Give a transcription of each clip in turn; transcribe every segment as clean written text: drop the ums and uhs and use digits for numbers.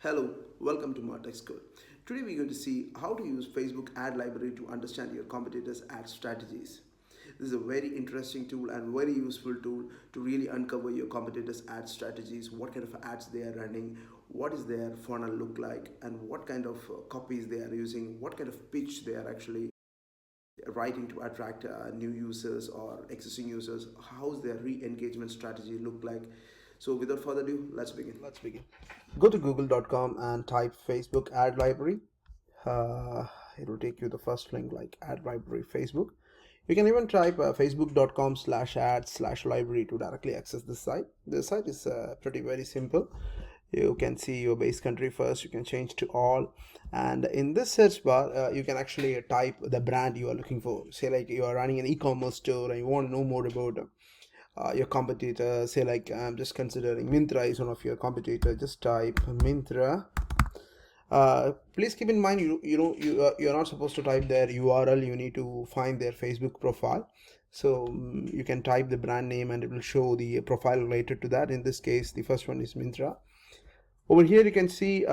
Hello, welcome to Martech School. Today we're going to see how to use Facebook ad library to understand your competitors' ad strategies. This is a very interesting tool and very useful tool to really uncover your competitors' ad strategies, what kind of ads they are running, what is their funnel look like, and what kind of copies they are using, what kind of pitch they are actually writing to attract new users or existing users. How's their re-engagement strategy look like? So without further ado, let's begin. Go to google.com and type Facebook ad library. It will take you the first link like ad library Facebook. You can even type facebook.com/ad/library to directly access this site. The site is pretty very simple. You can see your base country first. You can change to all, and in this search bar you can actually type the brand you are looking for. Say like you are running an e-commerce store and you want to know more about your competitor. Say like I'm just considering Myntra is one of your competitor. Just type Myntra. Please keep in mind you're not supposed to type their URL. You need to find their Facebook profile. So you can type the brand name and it will show the profile related to that. In this case, the first one is Myntra. Over here you can see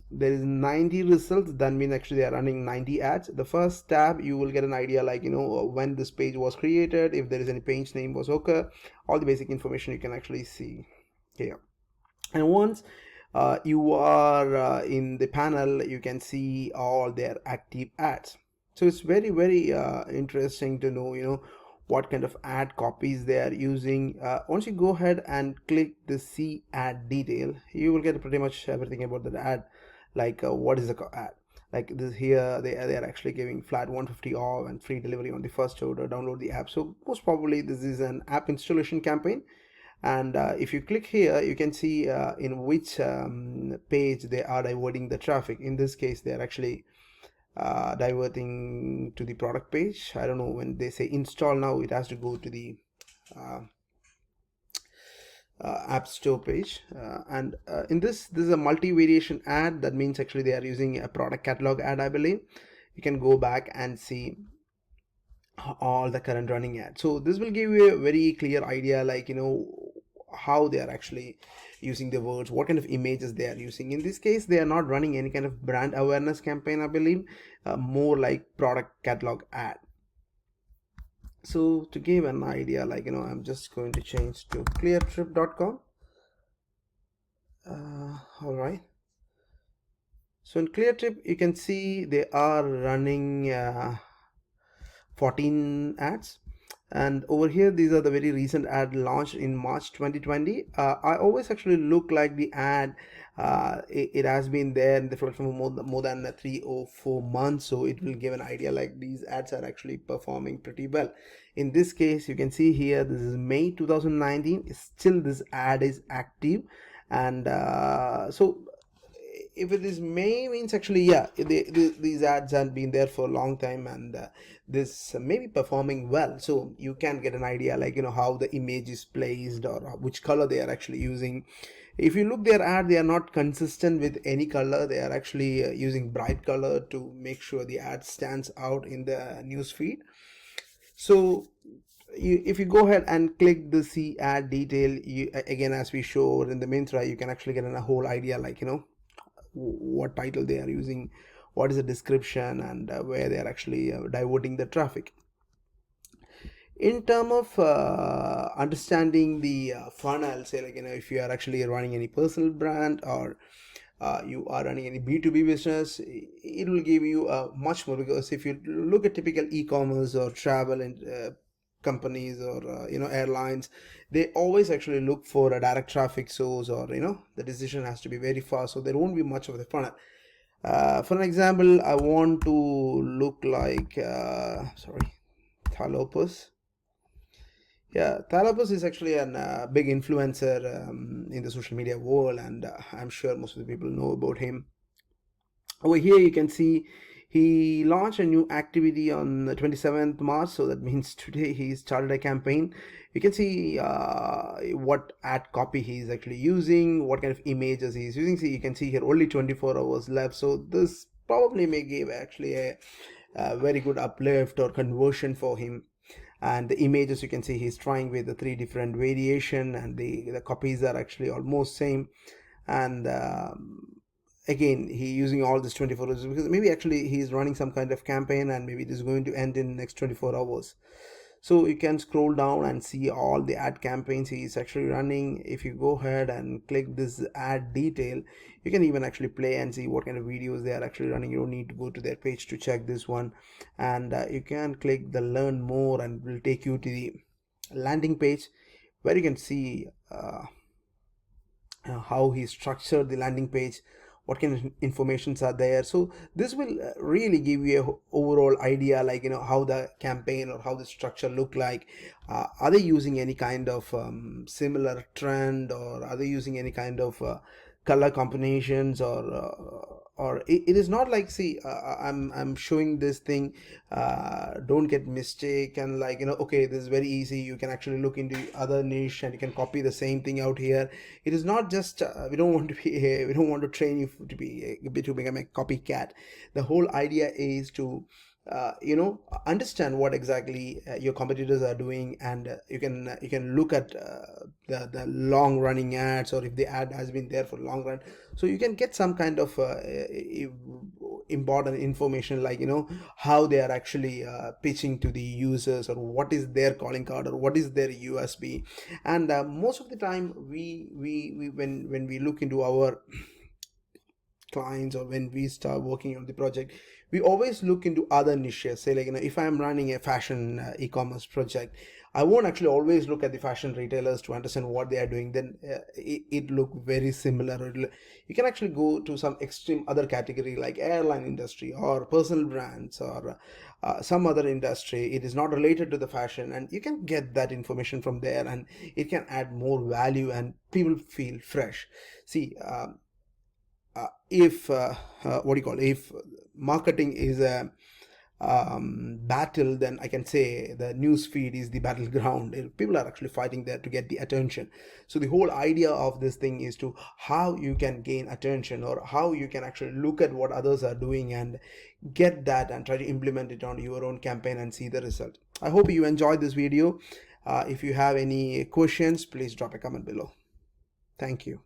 there is 90 results. That means actually they are running 90 ads. The first tab you will get an idea like when this page was created, if there is any page name was occur, all the basic information you can actually see here. And once you are in the panel, you can see all their active ads. So it's very interesting to know what kind of ad copies they are using. Once you go ahead and click the see ad detail, you will get pretty much everything about the ad, like what is the ad. Like this here, they are actually giving flat 150 off and free delivery on the first order. Download the app. So most probably this is an app installation campaign. And if you click here, you can see in which page they are diverting the traffic. In this case, they are actually diverting to the product page. I don't know, when they say install now, it has to go to the uh, app store page. And in this is a multi-variation ad. That means actually they are using a product catalog ad, I believe. You can go back and see all the current running ads. So this will give you a very clear idea like how they are actually using the words, what kind of images they are using. In this case, they are not running any kind of brand awareness campaign, I believe, more like product catalog ad. So to give an idea, like I'm just going to change to cleartrip.com. All right, so in Cleartrip you can see they are running 14 ads. And over here, these are the very recent ad launched in March 2020. I always actually look like the ad it has been there in the platform for more than 3 or 4 months, so it will give an idea like these ads are actually performing pretty well. In this case, you can see here this is May 2019. Still this ad is active. And so if it is May, means actually yeah, these ads have been there for a long time, and this may be performing well. So you can get an idea like how the image is placed or which color they are actually using. If you look their ad, they are not consistent with any color. They are actually using bright color to make sure the ad stands out in the news feed. So if you go ahead and click the see ad detail, again, as we showed in the Myntra, you can actually get a whole idea like what title they are using, what is the description, and where they are actually diverting the traffic. In term of understanding the funnel, say like if you are actually running any personal brand or you are running any B2B business, it will give you much more. Because if you look at typical e-commerce or travel and companies or airlines, they always actually look for a direct traffic source, or the decision has to be very fast, so there won't be much of the funnel. For an example, I want to look like sorry, Thalopus. Yeah, Thalopus is actually a big influencer in the social media world, and I'm sure most of the people know about him. Over here you can see he launched a new activity on the 27th March, so that means today he started a campaign. You can see what ad copy he is actually using, what kind of images he is using. See, you can see here only 24 hours left, so this probably may give actually a very good uplift or conversion for him. And the images, you can see he's trying with the 3 different variation, and the copies are actually almost same. And again, he using all this 24 hours because maybe actually he's running some kind of campaign and maybe it is going to end in next 24 hours. So you can scroll down and see all the ad campaigns he is actually running. If you go ahead and click this ad detail, you can even actually play and see what kind of videos they are actually running. You don't need to go to their page to check this one. And you can click the learn more and will take you to the landing page where you can see how he structured the landing page, what kind of informations are there. So this will really give you a overall idea, like how the campaign or how the structure look like. Are they using any kind of similar trend, or are they using any kind of color combinations, or it is not like, see, I'm showing this thing, don't get mistaken, like okay, this is very easy, you can actually look into other niche and you can copy the same thing out here. It is not just we don't want to be we don't want to train you to become a copycat. The whole idea is to understand what exactly your competitors are doing, and you can look at the long running ads, or if the ad has been there for long run, so you can get some kind of important information, like how they are actually pitching to the users, or what is their calling card, or what is their USB. And most of the time we when we look into our clients, or when we start working on the project, we always look into other niches. Say, like if I'm running a fashion e-commerce project, I won't actually always look at the fashion retailers to understand what they are doing. Then it look very similar. You can actually go to some extreme other category, like airline industry or personal brands, or some other industry. It is not related to the fashion, and you can get that information from there, and it can add more value and people feel fresh. See, if what do you call, if marketing is a battle, then I can say the news feed is the battleground. People are actually fighting there to get the attention. So the whole idea of this thing is to how you can gain attention, or how you can actually look at what others are doing and get that and try to implement it on your own campaign and see the result. I hope you enjoyed this video. If you have any questions, please drop a comment below. Thank you.